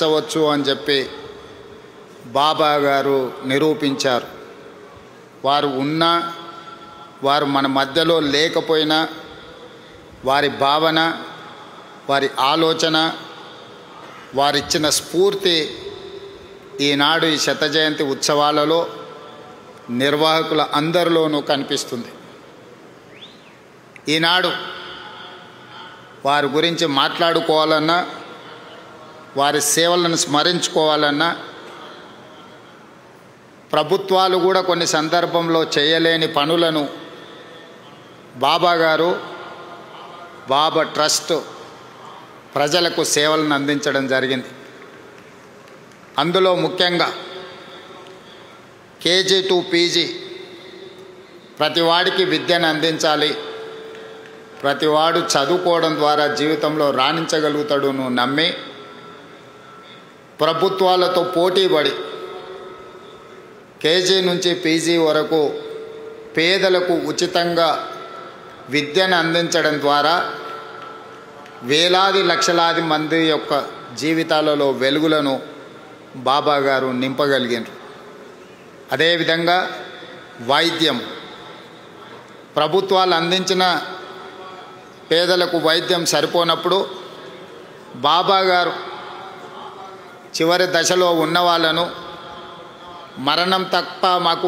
వచ్చు అని చెప్పి బాబా గారు నిరూపించారు. వారు ఉన్నా వారు మన మధ్యలో లేకపోయినా వారి భావన, వారి ఆలోచన, వారిచ్చిన స్ఫూర్తి ఈనాడు ఈ శత జయంతి ఉత్సవాలలో నిర్వాహకుల అందరిలోనూ కనిపిస్తుంది. ఈనాడు వారి గురించి మాట్లాడుకోవాలన్నా, వారి సేవలను స్మరించుకోవాలన్నా ప్రభుత్వాలు కూడా కొన్ని సందర్భంలో చేయలేని పనులను బాబా గారు, బాబా ట్రస్ట్ ప్రజలకు సేవలను అందించడం జరిగింది. అందులో ముఖ్యంగా కేజీ టు పీజీ ప్రతివాడికి విద్యను అందించాలి, ప్రతివాడు చదువుకోవడం ద్వారా జీవితంలో రాణించగలుగుతాడును నమ్మి ప్రభుత్వాలతో పోటీపడి కేజీ నుంచి పీజీ వరకు పేదలకు ఉచితంగా విద్యను అందించడం ద్వారా వేలాది లక్షలాది మంది యొక్క జీవితాలలో వెలుగులను బాబా గారు నింపగలిగారు. అదేవిధంగా వైద్యం, ప్రభుత్వాలు అందించిన పేదలకు వైద్యం సరిపోనప్పుడు బాబా గారు చివరి దశలో ఉన్న వాళ్ళను మరణం తప్ప మాకు